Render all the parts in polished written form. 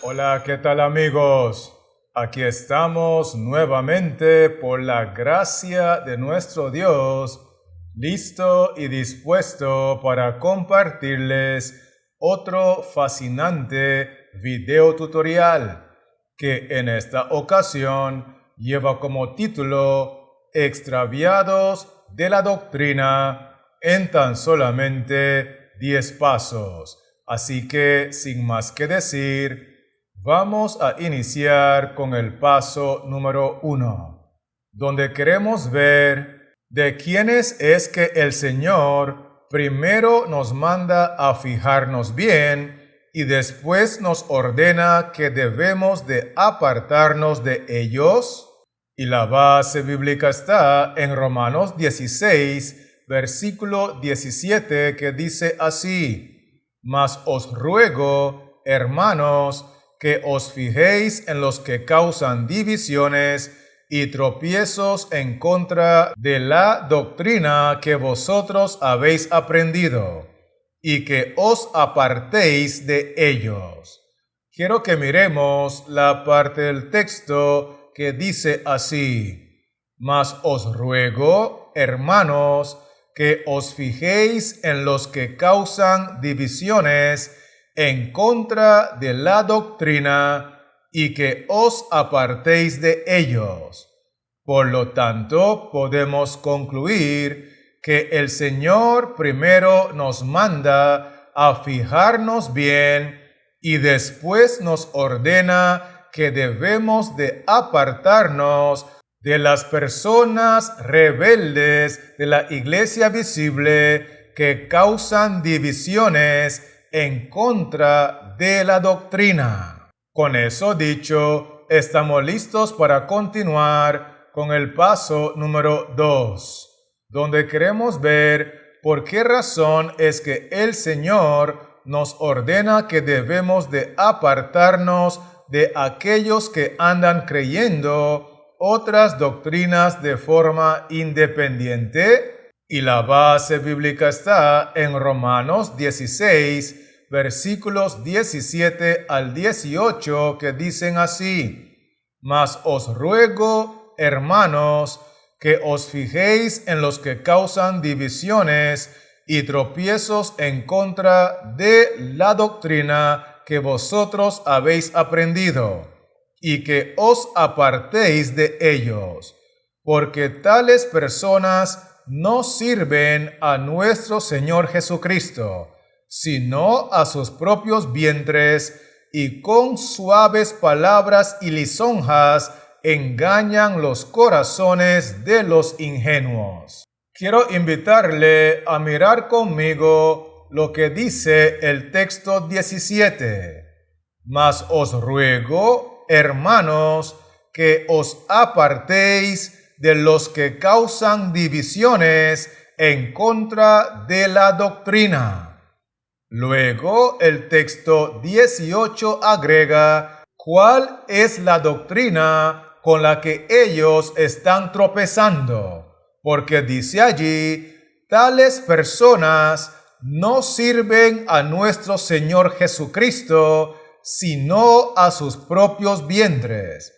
Hola, ¿qué tal amigos? Aquí estamos nuevamente por la gracia de nuestro Dios, listo y dispuesto para compartirles otro fascinante video tutorial que en esta ocasión lleva como título Extraviados de la doctrina en tan solamente 10 pasos. Así que, sin más que decir, vamos a iniciar con el paso número 1, donde queremos ver de quiénes es que el Señor primero nos manda a fijarnos bien y después nos ordena que debemos de apartarnos de ellos. Y la base bíblica está en Romanos 16, versículo 17, que dice así: Mas os ruego, hermanos, que os fijéis en los que causan divisiones y tropiezos en contra de la doctrina que vosotros habéis aprendido, y que os apartéis de ellos. Quiero que miremos la parte del texto que dice así: Mas os ruego, hermanos, que os fijéis en los que causan divisiones en contra de la doctrina y que os apartéis de ellos. Por lo tanto, podemos concluir que el Señor primero nos manda a fijarnos bien y después nos ordena que debemos de apartarnos de las personas rebeldes de la iglesia visible que causan divisiones en contra de la doctrina. Con eso dicho, estamos listos para continuar con el paso número 2, donde queremos ver por qué razón es que el Señor nos ordena que debemos de apartarnos de aquellos que andan creyendo otras doctrinas de forma independiente. Y la base bíblica está en Romanos 16, versículos 17 al 18, que dicen así: Mas os ruego, hermanos, que os fijéis en los que causan divisiones y tropiezos en contra de la doctrina que vosotros habéis aprendido, y que os apartéis de ellos, porque tales personas no sirven a nuestro Señor Jesucristo, sino a sus propios vientres, y con suaves palabras y lisonjas engañan los corazones de los ingenuos. Quiero invitarle a mirar conmigo lo que dice el texto 17. Mas os ruego, hermanos, que os apartéis de los que causan divisiones en contra de la doctrina. Luego el texto 18 agrega cuál es la doctrina con la que ellos están tropezando, porque dice allí: tales personas no sirven a nuestro Señor Jesucristo, sino a sus propios vientres.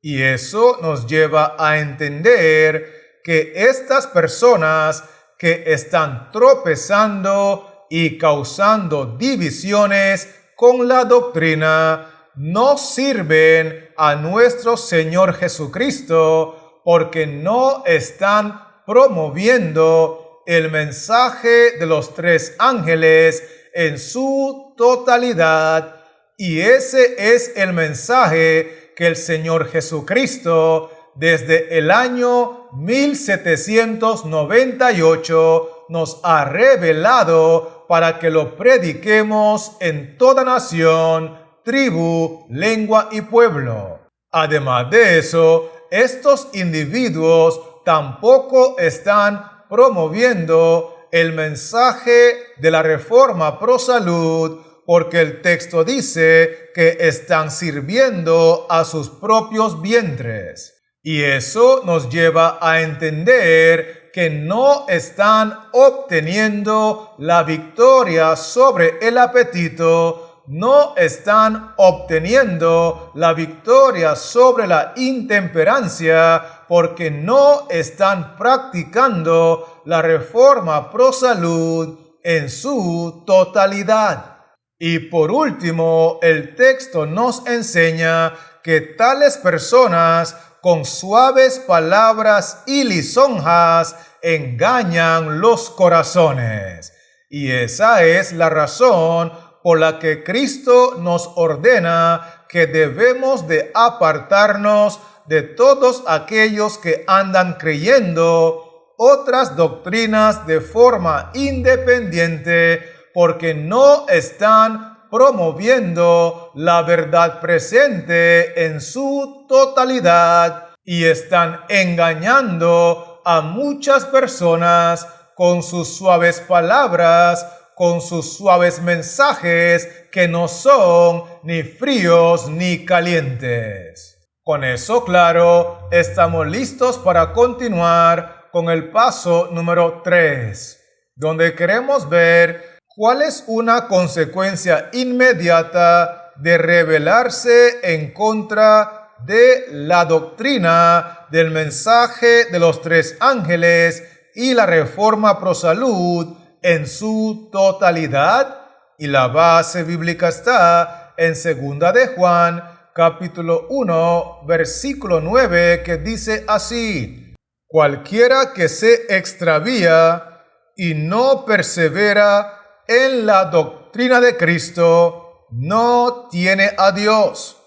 Y eso nos lleva a entender que estas personas que están tropezando y causando divisiones con la doctrina no sirven a nuestro Señor Jesucristo, porque no están promoviendo el mensaje de los 3 ángeles en su totalidad. Y ese es el mensaje que el Señor Jesucristo desde el año 1798 nos ha revelado para que lo prediquemos en toda nación, tribu, lengua y pueblo. Además de eso, estos individuos tampoco están promoviendo el mensaje de la reforma pro salud, porque el texto dice que están sirviendo a sus propios vientres. Y eso nos lleva a entender que no están obteniendo la victoria sobre el apetito no están obteniendo la victoria sobre la intemperancia porque no están practicando la reforma pro salud en su totalidad. Y por último, el texto nos enseña que tales personas con suaves palabras y lisonjas engañan los corazones. Y esa es la razón por la que Cristo nos ordena que debemos de apartarnos de todos aquellos que andan creyendo otras doctrinas de forma independiente, porque no están promoviendo la verdad presente en su totalidad y están engañando a muchas personas con sus suaves palabras, con sus suaves mensajes que no son ni fríos ni calientes. Con eso claro, estamos listos para continuar con el paso número 3, donde queremos ver cuál es una consecuencia inmediata de rebelarse en contra de la doctrina del mensaje de los 3 ángeles y la reforma pro salud en su totalidad. Y la base bíblica está en 2 de Juan, capítulo 1, versículo 9, que dice así: cualquiera que se extravía y no persevera en la doctrina de Cristo no tiene a Dios.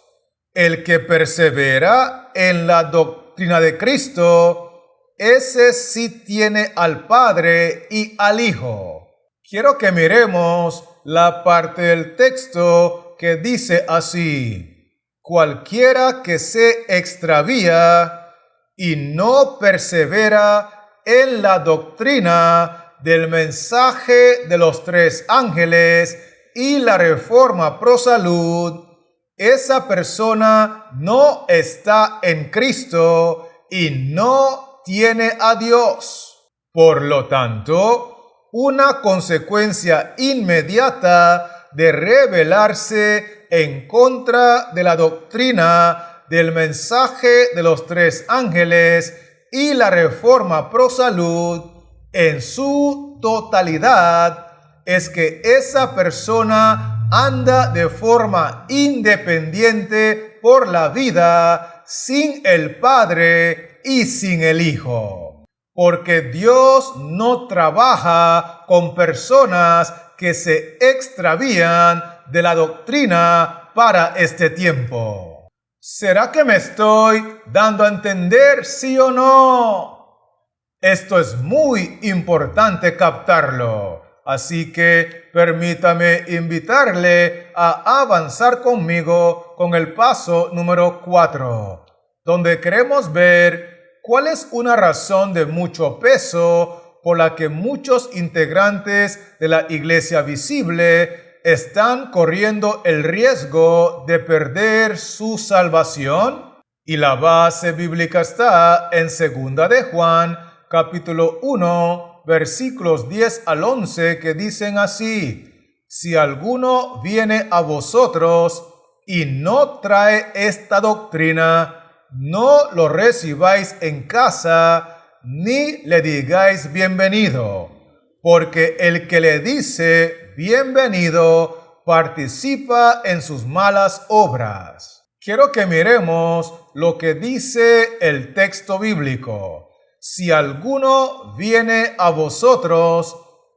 El que persevera en la doctrina de Cristo, ese sí tiene al Padre y al Hijo. Quiero que miremos la parte del texto que dice así: cualquiera que se extravía y no persevera en la doctrina del mensaje de los 3 ángeles y la reforma pro salud, esa persona no está en Cristo y no tiene a Dios. Por lo tanto, una consecuencia inmediata de rebelarse en contra de la doctrina del mensaje de los 3 ángeles y la reforma pro salud en su totalidad es que esa persona anda de forma independiente por la vida sin el Padre y sin el Hijo. Porque Dios no trabaja con personas que se extravían de la doctrina para este tiempo. ¿Será que me estoy dando a entender, sí o no? Esto es muy importante captarlo, así que permítame invitarle a avanzar conmigo con el paso número 4, donde queremos ver cuál es una razón de mucho peso por la que muchos integrantes de la Iglesia Visible están corriendo el riesgo de perder su salvación. Y la base bíblica está en 2 de Juan, capítulo 1, versículos 10 al 11, que dicen así: si alguno viene a vosotros y no trae esta doctrina, no lo recibáis en casa, ni le digáis bienvenido, porque el que le dice bienvenido participa en sus malas obras. Quiero que miremos lo que dice el texto bíblico. Si alguno viene a vosotros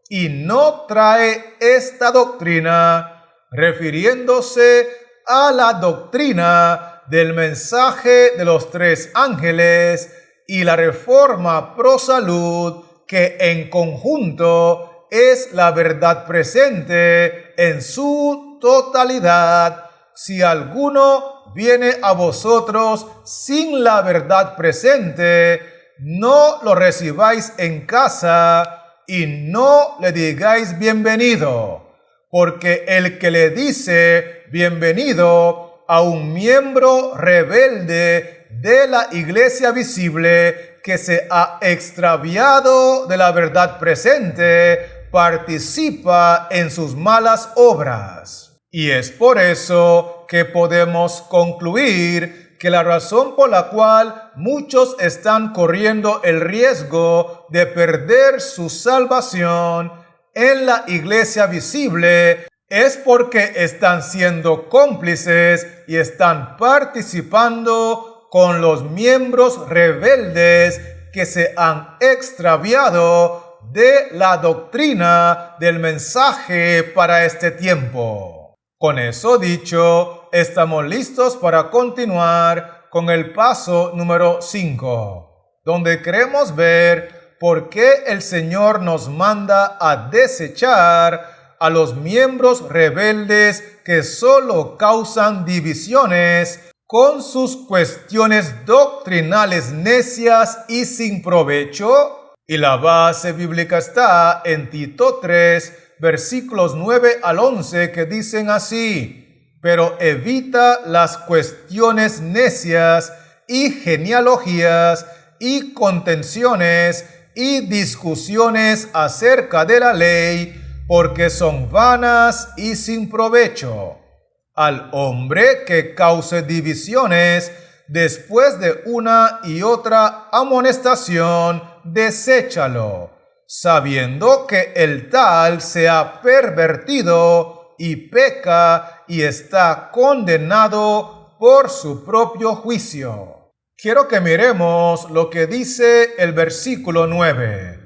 y no trae esta doctrina, refiriéndose a la doctrina del mensaje de los 3 ángeles y la reforma pro salud, que en conjunto es la verdad presente en su totalidad. Si alguno viene a vosotros sin la verdad presente, no lo recibáis en casa y no le digáis bienvenido, porque el que le dice bienvenido a un miembro rebelde de la Iglesia Visible que se ha extraviado de la verdad presente, participa en sus malas obras. Y es por eso que podemos concluir que la razón por la cual muchos están corriendo el riesgo de perder su salvación en la iglesia visible es porque están siendo cómplices y están participando con los miembros rebeldes que se han extraviado de la doctrina del mensaje para este tiempo. Con eso dicho, estamos listos para continuar con el paso número 5, donde queremos ver por qué el Señor nos manda a desechar a los miembros rebeldes que solo causan divisiones con sus cuestiones doctrinales necias y sin provecho. Y la base bíblica está en Tito 3, versículos 9 al 11, que dicen así: pero evita las cuestiones necias y genealogías y contenciones y discusiones acerca de la ley, porque son vanas y sin provecho. Al hombre que cause divisiones después de una y otra amonestación, deséchalo, sabiendo que el tal se ha pervertido y peca y está condenado por su propio juicio. Quiero que miremos lo que dice el versículo 9.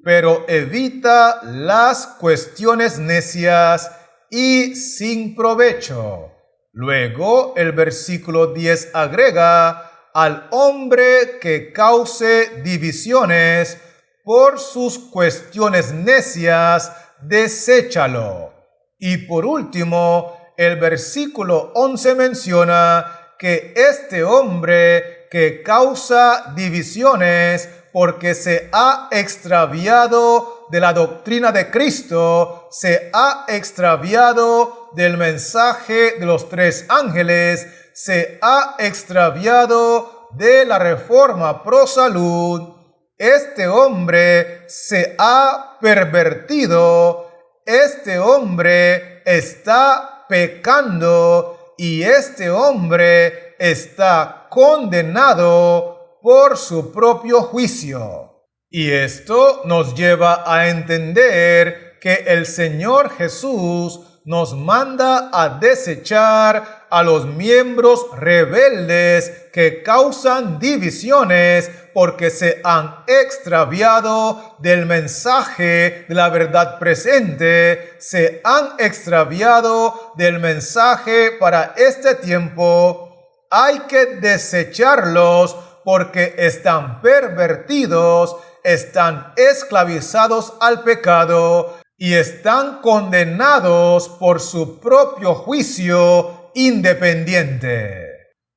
Pero evita las cuestiones necias y sin provecho. Luego el versículo 10 agrega: al hombre que cause divisiones por sus cuestiones necias, deséchalo. Y por último, el versículo 11 menciona que este hombre que causa divisiones porque se ha extraviado de la doctrina de Cristo, se ha extraviado del mensaje de los tres ángeles, se ha extraviado de la reforma pro salud. Este hombre se ha pervertido, este hombre está pecando y este hombre está condenado por su propio juicio. Y esto nos lleva a entender que el Señor Jesús nos manda a desechar a los miembros rebeldes que causan divisiones porque se han extraviado del mensaje de la verdad presente, se han extraviado del mensaje para este tiempo. Hay que desecharlos porque están pervertidos, están esclavizados al pecado y están condenados por su propio juicio independiente.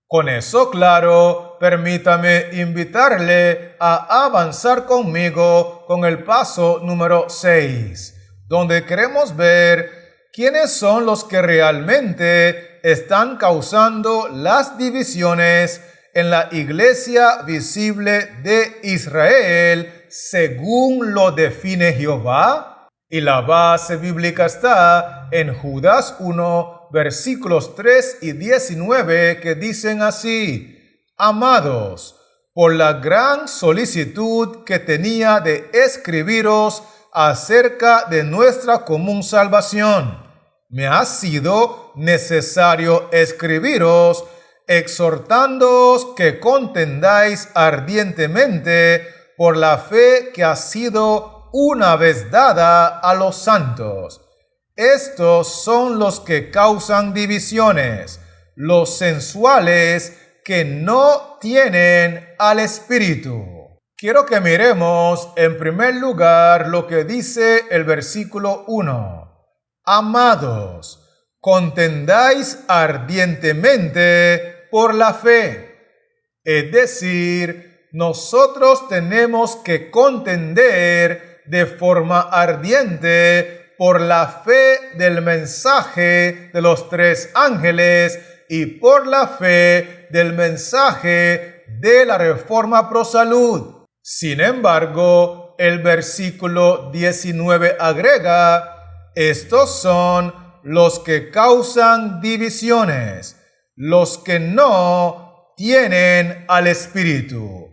Con eso claro, permítame invitarle a avanzar conmigo con el paso número 6, donde queremos ver quiénes son los que realmente están causando las divisiones en la iglesia visible de Israel, según lo define Jehová. Y la base bíblica está en Judas 1, versículos 3 y 19, que dicen así: amados, por la gran solicitud que tenía de escribiros acerca de nuestra común salvación, me ha sido necesario escribiros, exhortándoos que contendáis ardientemente por la fe que ha sido una vez dada a los santos. Estos son los que causan divisiones, los sensuales que no tienen al Espíritu. Quiero que miremos en primer lugar lo que dice el versículo 1. Amados, contendáis ardientemente por la fe. Es decir, nosotros tenemos que contender de forma ardiente por la fe del mensaje de los tres ángeles y por la fe del mensaje de la reforma pro salud. Sin embargo, el versículo 19 agrega: estos son los que causan divisiones, los que no tienen al Espíritu.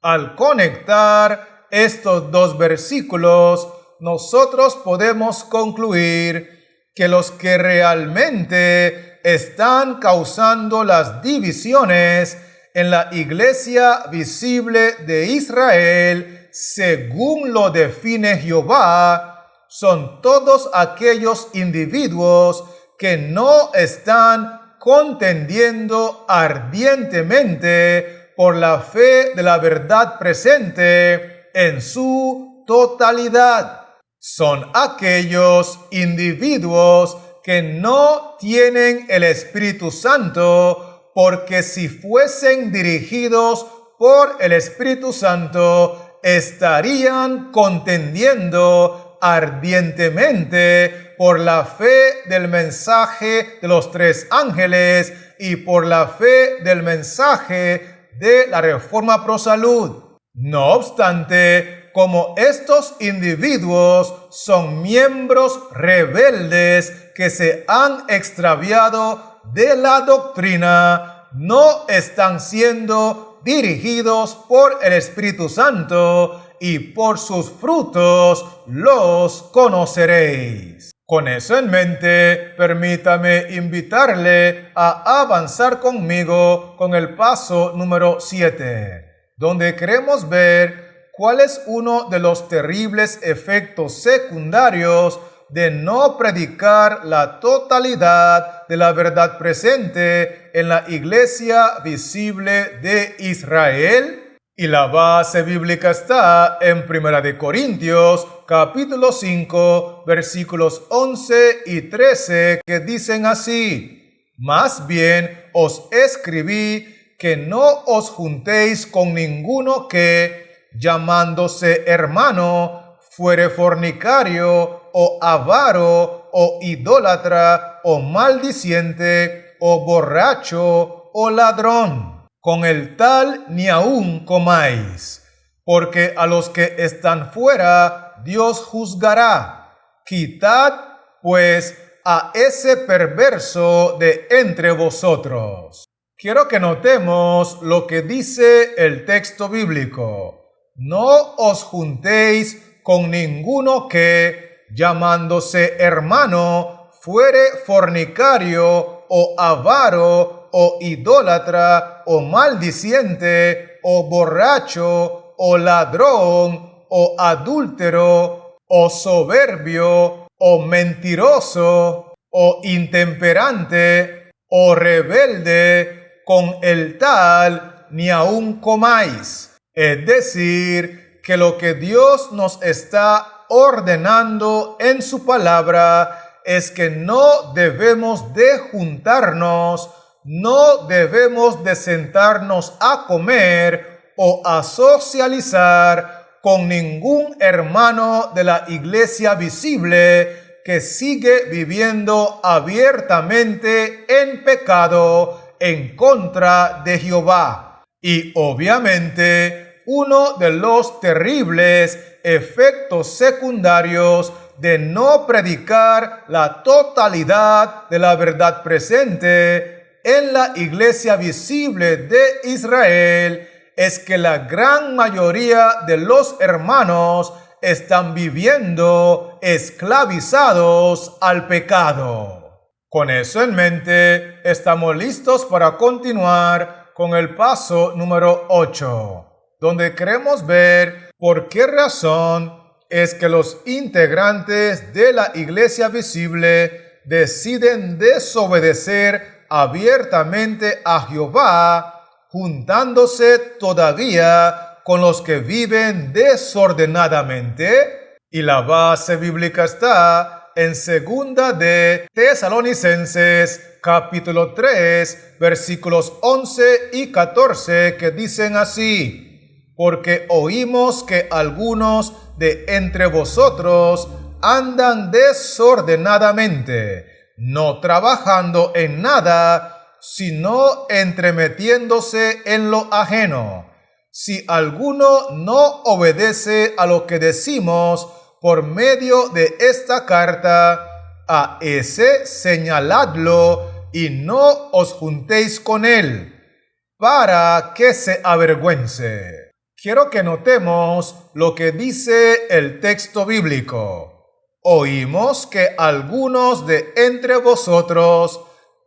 Al conectar estos dos versículos, nosotros podemos concluir que los que realmente están causando las divisiones en la iglesia visible de Israel, según lo define Jehová, son todos aquellos individuos que no están contendiendo ardientemente por la fe de la verdad presente en su totalidad. Son aquellos individuos que no tienen el Espíritu Santo, porque si fuesen dirigidos por el Espíritu Santo, estarían contendiendo ardientemente por la fe del mensaje de los tres ángeles y por la fe del mensaje de la Reforma Pro Salud. No obstante, como estos individuos son miembros rebeldes que se han extraviado de la doctrina, no están siendo dirigidos por el Espíritu Santo, y por sus frutos los conoceréis. Con eso en mente, permítame invitarle a avanzar conmigo con el paso número 7, donde queremos ver cuál es uno de los terribles efectos secundarios de no predicar la totalidad de la verdad presente en la iglesia visible de Israel. Y la base bíblica está en 1 Corintios, capítulo 5, versículos 11 y 13, que dicen así: Más bien os escribí que no os juntéis con ninguno que, llamándose hermano, fuere fornicario, o avaro, o idólatra, o maldiciente, o borracho, o ladrón. Con el tal ni aun comáis, porque a los que están fuera Dios juzgará. Quitad, pues, a ese perverso de entre vosotros. Quiero que notemos lo que dice el texto bíblico. No os juntéis con ninguno que, llamándose hermano, fuere fornicario, o avaro, o idólatra, o maldiciente, o borracho, o ladrón, o adúltero, o soberbio, o mentiroso, o intemperante, o rebelde, con el tal ni aun comáis. Es decir, que lo que Dios nos está ordenando en su palabra es que no debemos de juntarnos, no debemos de sentarnos a comer o a socializar con ningún hermano de la iglesia visible que sigue viviendo abiertamente en pecado en contra de Jehová. Y obviamente, uno de los terribles efectos secundarios de no predicar la totalidad de la verdad presente en la iglesia visible de Israel es que la gran mayoría de los hermanos están viviendo esclavizados al pecado. Con eso en mente, estamos listos para continuar con el paso número 8, donde queremos ver por qué razón es que los integrantes de la iglesia visible deciden desobedecer abiertamente a Jehová, juntándose todavía con los que viven desordenadamente. Y la base bíblica está en 2 de Tesalonicenses, capítulo 3, versículos 11 y 14, que dicen así: Porque oímos que algunos de entre vosotros andan desordenadamente, no trabajando en nada, sino entremetiéndose en lo ajeno. Si alguno no obedece a lo que decimos por medio de esta carta, A ese señaladlo y no os juntéis con él, para que se avergüence. Quiero que notemos lo que dice el texto bíblico. Oímos que algunos de entre vosotros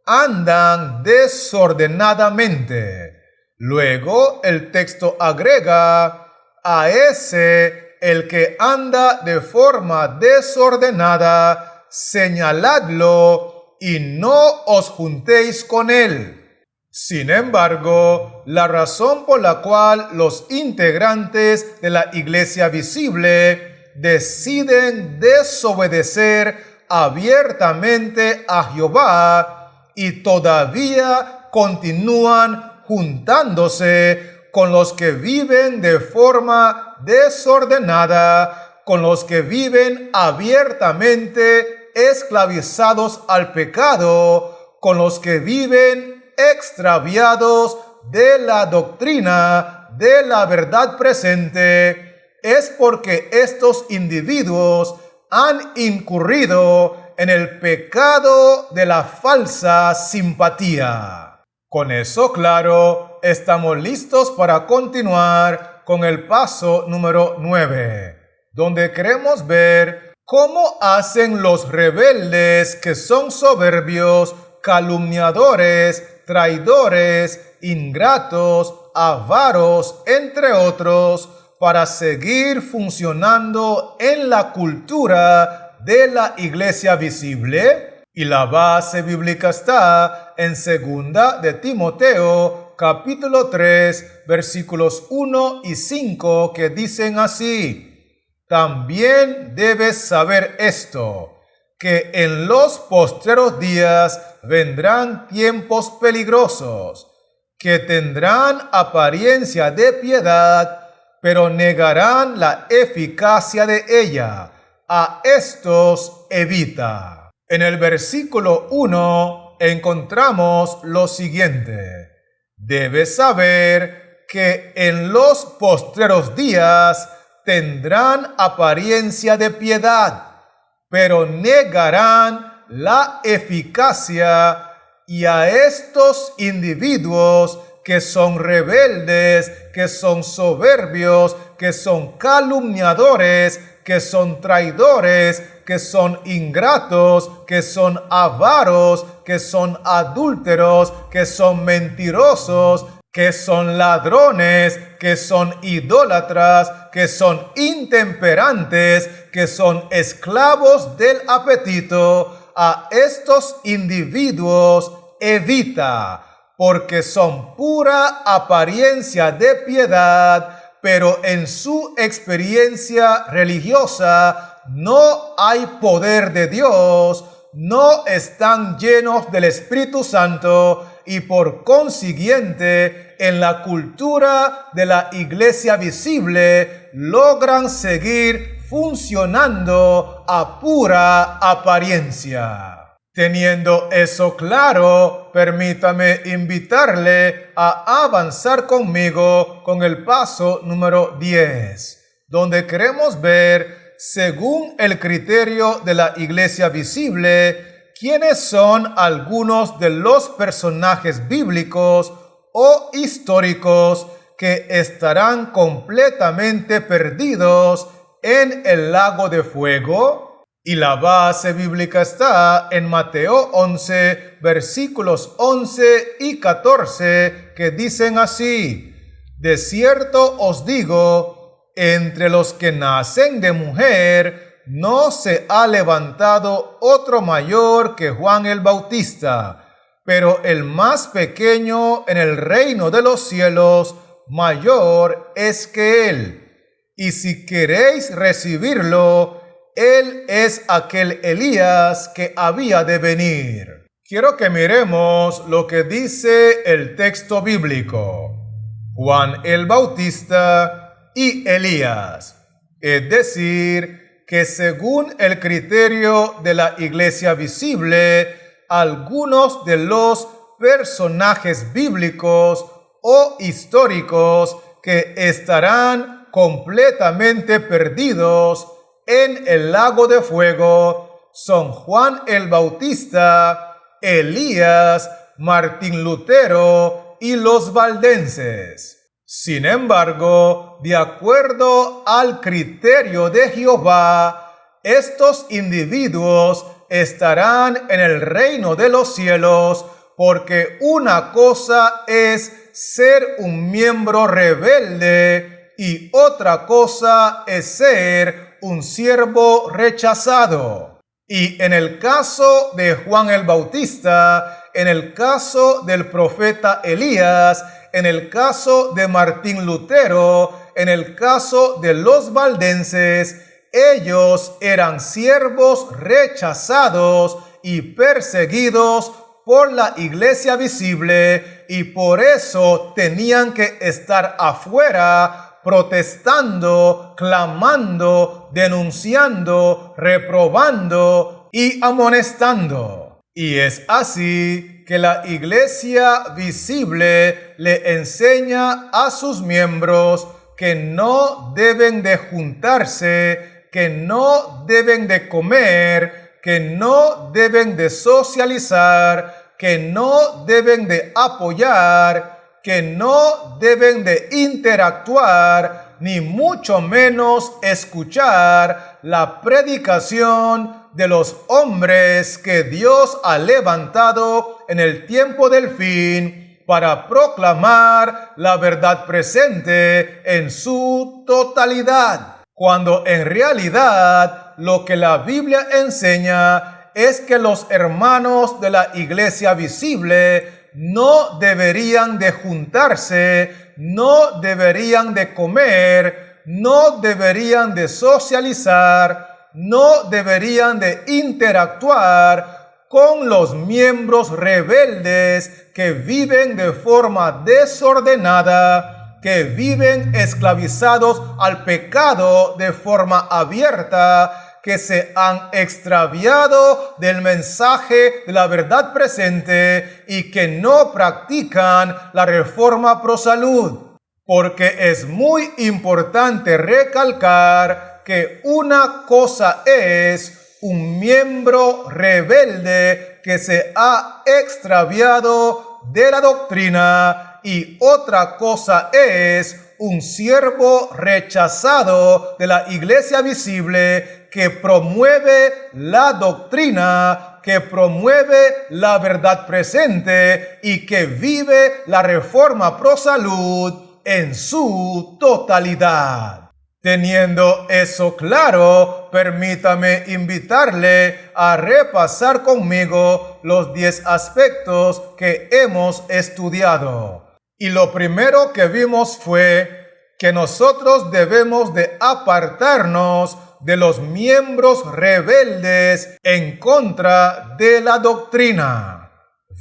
andan desordenadamente. Luego el texto agrega, a ese el que anda de forma desordenada, señaladlo y no os juntéis con él. Sin embargo, la razón por la cual los integrantes de la Iglesia Visible deciden desobedecer abiertamente a Jehová y todavía continúan juntándose con los que viven de forma desordenada, con los que viven abiertamente esclavizados al pecado, con los que viven extraviados de la doctrina de la verdad presente, es porque estos individuos han incurrido en el pecado de la falsa simpatía. Con eso claro, estamos listos para continuar con el paso número 9, donde queremos ver cómo hacen los rebeldes que son soberbios, calumniadores, traidores, ingratos, avaros, entre otros, para seguir funcionando en la cultura de la Iglesia Visible. Y la base bíblica está en 2 de Timoteo, capítulo 3, versículos 1 y 5, que dicen así: también debes saber esto, que en los postreros días vendrán tiempos peligrosos, que tendrán apariencia de piedad, pero negarán la eficacia de ella. A estos evita. En el versículo 1 encontramos lo siguiente: debes saber que en los postreros días tendrán apariencia de piedad, pero negarán la eficacia. Y a estos individuos que son rebeldes, que son soberbios, que son calumniadores, que son traidores, que son ingratos, que son avaros, que son adúlteros, que son mentirosos, que son ladrones, que son idólatras, que son intemperantes, que son esclavos del apetito. A estos individuos evita, porque son pura apariencia de piedad, pero en su experiencia religiosa no hay poder de Dios, no están llenos del Espíritu Santo y por consiguiente en la cultura de la Iglesia Visible logran seguir funcionando a pura apariencia. Teniendo eso claro, permítame invitarle a avanzar conmigo con el paso número 10, donde queremos ver, según el criterio de la Iglesia Visible, quiénes son algunos de los personajes bíblicos o históricos que estarán completamente perdidos en el lago de fuego. Y la base bíblica está en Mateo 11, versículos 11 y 14, que dicen así: de cierto os digo, entre los que nacen de mujer, no se ha levantado otro mayor que Juan el Bautista, pero el más pequeño en el reino de los cielos, mayor es que él. Y si queréis recibirlo, él es aquel Elías que había de venir. Quiero que miremos lo que dice el texto bíblico. Juan el Bautista y Elías. Es decir, que según el criterio de la Iglesia Visible, algunos de los personajes bíblicos o históricos que estarán completamente perdidos en el lago de fuego son Juan el Bautista, Elías, Martín Lutero y los valdenses. Sin embargo, de acuerdo al criterio de Jehová, estos individuos estarán en el reino de los cielos, porque una cosa es ser un miembro rebelde y otra cosa es ser un siervo rechazado. Y en el caso de Juan el Bautista, en el caso del profeta Elías, en el caso de Martín Lutero, en el caso de los valdenses, ellos eran siervos rechazados y perseguidos por la iglesia visible, y por eso tenían que estar afuera protestando, clamando, denunciando, reprobando y amonestando. Y es así que la iglesia visible le enseña a sus miembros que no deben de juntarse, que no deben de comer, que no deben de socializar, que no deben de apoyar, que no deben de interactuar, ni mucho menos escuchar la predicación de los hombres que Dios ha levantado en el tiempo del fin para proclamar la verdad presente en su totalidad, cuando en realidad lo que la Biblia enseña es que los hermanos de la iglesia visible no deberían de juntarse, no deberían de comer, no deberían de socializar, no deberían de interactuar con los miembros rebeldes que viven de forma desordenada, que viven esclavizados al pecado de forma abierta, que se han extraviado del mensaje de la verdad presente y que no practican la reforma pro salud. Porque es muy importante recalcar que una cosa es un miembro rebelde que se ha extraviado de la doctrina y otra cosa es un siervo rechazado de la iglesia visible que promueve la doctrina, que promueve la verdad presente y que vive la reforma pro salud en su totalidad. Teniendo eso claro, permítame invitarle a repasar conmigo los 10 aspectos que hemos estudiado. Y lo primero que vimos fue que nosotros debemos de apartarnos de los miembros rebeldes en contra de la doctrina.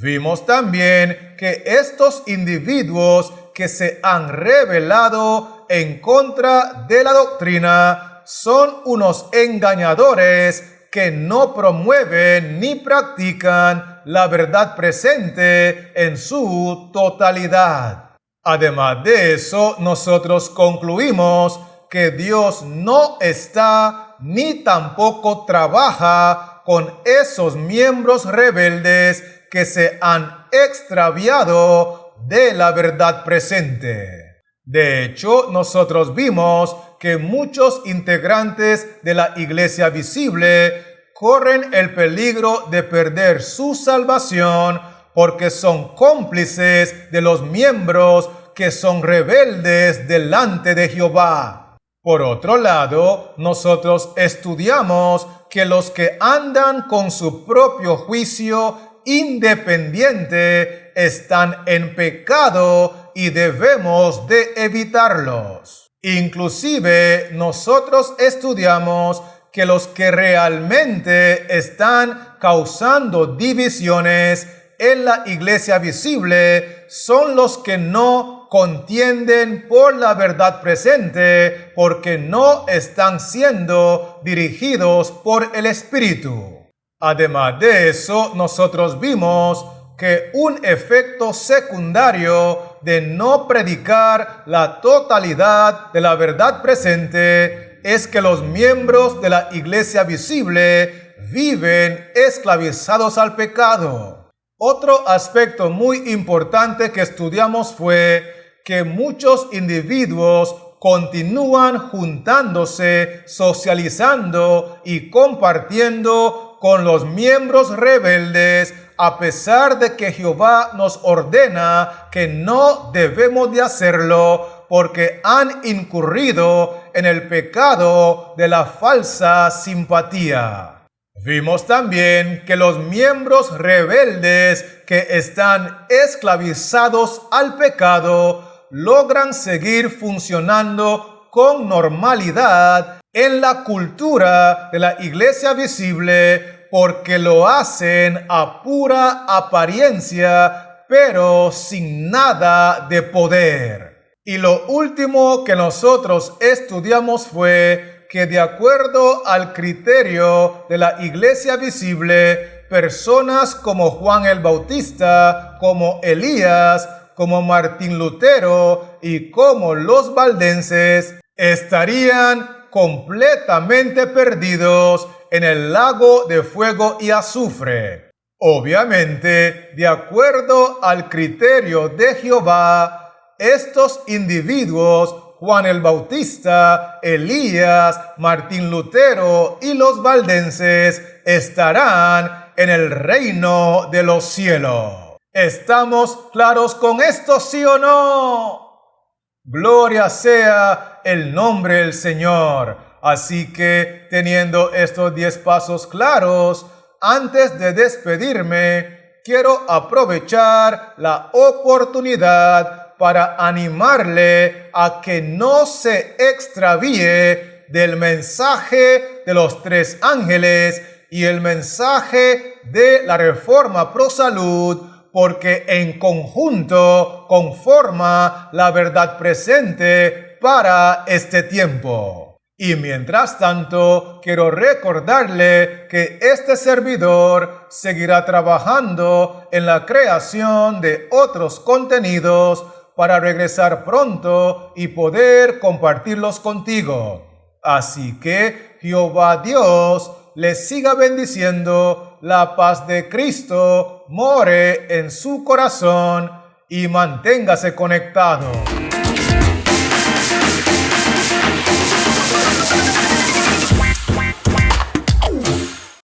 Vimos también que estos individuos que se han rebelado en contra de la doctrina son unos engañadores que no promueven ni practican la verdad presente en su totalidad. Además de eso, nosotros concluimos que Dios no está ni tampoco trabaja con esos miembros rebeldes que se han extraviado de la verdad presente. De hecho, nosotros vimos que muchos integrantes de la iglesia visible corren el peligro de perder su salvación porque son cómplices de los miembros que son rebeldes delante de Jehová. Por otro lado, nosotros estudiamos que los que andan con su propio juicio independiente están en pecado y debemos de evitarlos. Inclusive, nosotros estudiamos que los que realmente están causando divisiones en la iglesia visible son los que no contienden por la verdad presente porque no están siendo dirigidos por el Espíritu. Además de eso, nosotros vimos que un efecto secundario de no predicar la totalidad de la verdad presente es que los miembros de la iglesia visible viven esclavizados al pecado. Otro aspecto muy importante que estudiamos fue que muchos individuos continúan juntándose, socializando y compartiendo con los miembros rebeldes, a pesar de que Jehová nos ordena que no debemos de hacerlo, porque han incurrido en el pecado de la falsa simpatía. Vimos también que los miembros rebeldes que están esclavizados al pecado logran seguir funcionando con normalidad en la cultura de la iglesia visible porque lo hacen a pura apariencia, pero sin nada de poder. Y lo último que nosotros estudiamos fue que de acuerdo al criterio de la iglesia visible, personas como Juan el Bautista, como Elías, como Martín Lutero y como los valdenses estarían completamente perdidos en el lago de fuego y azufre. Obviamente, de acuerdo al criterio de Jehová, estos individuos, Juan el Bautista, Elías, Martín Lutero y los valdenses, estarán en el reino de los cielos. ¿Estamos claros con esto, sí o no? Gloria sea el nombre del Señor. Así que, teniendo estos 10 pasos claros, antes de despedirme, quiero aprovechar la oportunidad para animarle a que no se extravíe del mensaje de los 3 ángeles y el mensaje de la Reforma Pro Salud, porque en conjunto conforma la verdad presente para este tiempo. Y mientras tanto, quiero recordarle que este servidor seguirá trabajando en la creación de otros contenidos para regresar pronto y poder compartirlos contigo. Así que Jehová Dios les siga bendiciendo, la paz de Cristo more en su corazón y manténgase conectado.